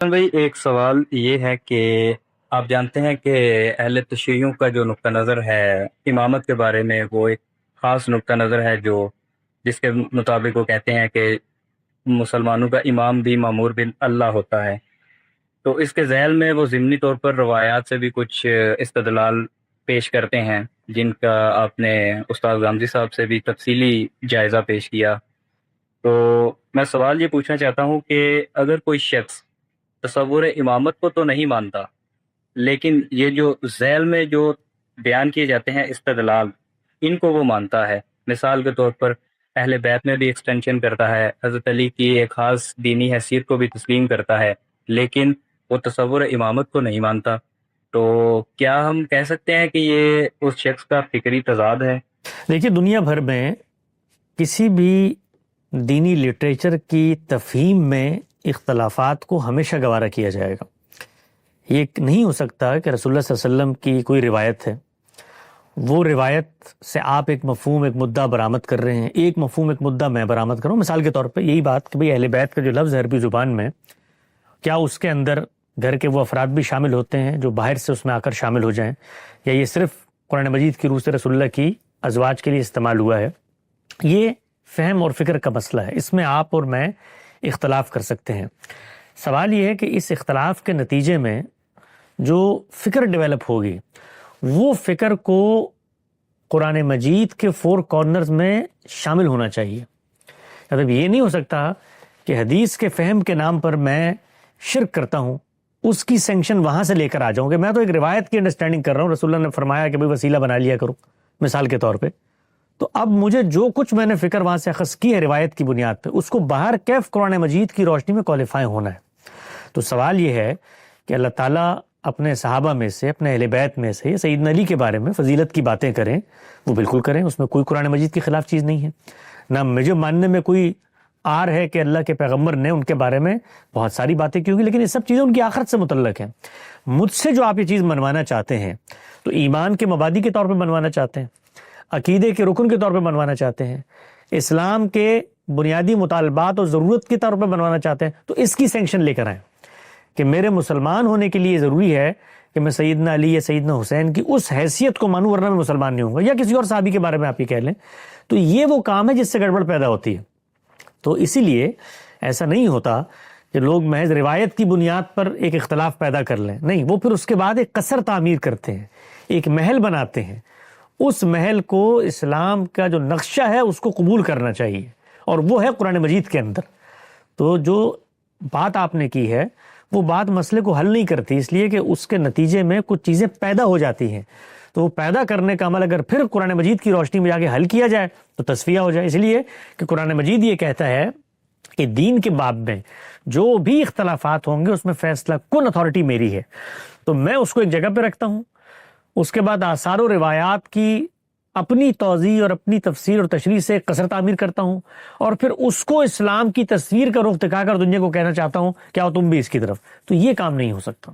بھائی ایک سوال یہ ہے کہ آپ جانتے ہیں کہ اہل تشیعوں کا جو نقطہ نظر ہے امامت کے بارے میں، وہ ایک خاص نقطہ نظر ہے جو جس کے مطابق وہ کہتے ہیں کہ مسلمانوں کا امام بھی مامور بن اللہ ہوتا ہے۔ تو اس کے ذیل میں وہ ضمنی طور پر روایات سے بھی کچھ استدلال پیش کرتے ہیں، جن کا آپ نے استاد غامدی صاحب سے بھی تفصیلی جائزہ پیش کیا۔ تو میں سوال یہ پوچھنا چاہتا ہوں کہ اگر کوئی شخص تصور امامت کو تو نہیں مانتا، لیکن یہ جو ذیل میں جو بیان کیے جاتے ہیں استدلال، ان کو وہ مانتا ہے، مثال کے طور پر اہل بیت میں بھی ایکسٹینشن کرتا ہے، حضرت علی کی ایک خاص دینی حیثیت کو بھی تسلیم کرتا ہے، لیکن وہ تصور امامت کو نہیں مانتا، تو کیا ہم کہہ سکتے ہیں کہ یہ اس شخص کا فکری تضاد ہے؟ دیکھیے، دنیا بھر میں کسی بھی دینی لٹریچر کی تفہیم میں اختلافات کو ہمیشہ گوارا کیا جائے گا۔ یہ نہیں ہو سکتا کہ رسول اللہ صلی اللہ علیہ وسلم کی کوئی روایت ہے، وہ روایت سے آپ ایک مفہوم ایک مدعا برآمد کر رہے ہیں، ایک مفہوم ایک مدعا میں برآمد کروں۔ مثال کے طور پہ یہی بات کہ بھئی اہل بیت کا جو لفظ ہے عربی زبان میں، کیا اس کے اندر گھر کے وہ افراد بھی شامل ہوتے ہیں جو باہر سے اس میں آ کر شامل ہو جائیں، یا یہ صرف قرآن مجید کی روح سے رسول اللہ کی ازواج کے لیے استعمال ہوا ہے؟ یہ فہم اور فکر کا مسئلہ ہے، اس میں آپ اور میں اختلاف کر سکتے ہیں۔ سوال یہ ہے کہ اس اختلاف کے نتیجے میں جو فکر ڈیولپ ہوگی، وہ فکر کو قرآن مجید کے فور کارنرز میں شامل ہونا چاہیے۔ مطلب یہ نہیں ہو سکتا کہ حدیث کے فہم کے نام پر میں شرک کرتا ہوں، اس کی سینکشن وہاں سے لے کر آ جاؤں کہ میں تو ایک روایت کی انڈرسٹینڈنگ کر رہا ہوں، رسول اللہ نے فرمایا کہ بھئی وسیلہ بنا لیا کرو مثال کے طور پہ، تو اب مجھے جو کچھ میں نے فکر وہاں سے اخذ کی ہے روایت کی بنیاد پہ، اس کو باہر کیف قرآن مجید کی روشنی میں کوالیفائی ہونا ہے۔ تو سوال یہ ہے کہ اللہ تعالیٰ اپنے صحابہ میں سے، اپنے اہل بیت میں سے سیدنا علی کے بارے میں فضیلت کی باتیں کریں، وہ بالکل کریں، اس میں کوئی قرآن مجید کے خلاف چیز نہیں ہے، نہ مجھے ماننے میں کوئی آر ہے کہ اللہ کے پیغمبر نے ان کے بارے میں بہت ساری باتیں کی ہوگی، لیکن یہ سب چیزیں ان کی آخرت سے متعلق ہیں۔ مجھ سے جو آپ یہ چیز منوانا چاہتے ہیں تو ایمان کے مبادی کے طور پہ منوانا چاہتے ہیں، عقیدے کے رکن کے طور پہ منوانا چاہتے ہیں، اسلام کے بنیادی مطالبات اور ضرورت کے طور پہ منوانا چاہتے ہیں، تو اس کی سینکشن لے کر آئیں کہ میرے مسلمان ہونے کے لیے ضروری ہے کہ میں سیدنا علی یا سیدنا حسین کی اس حیثیت کو مانوں، ورنہ میں مسلمان نہیں ہوں گا، یا کسی اور صحابی کے بارے میں آپ یہ کہہ لیں، تو یہ وہ کام ہے جس سے گڑبڑ پیدا ہوتی ہے۔ تو اسی لیے ایسا نہیں ہوتا کہ لوگ محض روایت کی بنیاد پر ایک اختلاف پیدا کر لیں، نہیں، وہ پھر اس کے بعد ایک قصر تعمیر کرتے ہیں، ایک محل بناتے ہیں، اس محل کو اسلام کا جو نقشہ ہے اس کو قبول کرنا چاہیے، اور وہ ہے قرآن مجید کے اندر۔ تو جو بات آپ نے کی ہے وہ بات مسئلے کو حل نہیں کرتی، اس لیے کہ اس کے نتیجے میں کچھ چیزیں پیدا ہو جاتی ہیں، تو وہ پیدا کرنے کا عمل اگر پھر قرآن مجید کی روشنی میں جا کے حل کیا جائے تو تصفیہ ہو جائے۔ اس لیے کہ قرآن مجید یہ کہتا ہے کہ دین کے باب میں جو بھی اختلافات ہوں گے اس میں فیصلہ کن اتھارٹی میری ہے، تو میں اس کو ایک جگہ پہ رکھتا ہوں، اس کے بعد آثار و روایات کی اپنی توضیح اور اپنی تفسیر اور تشریح سے قصر تعمیر کرتا ہوں، اور پھر اس کو اسلام کی تصویر کا رخ دکھا کر دنیا کو کہنا چاہتا ہوں کہ آؤ تم بھی اس کی طرف، تو یہ کام نہیں ہو سکتا۔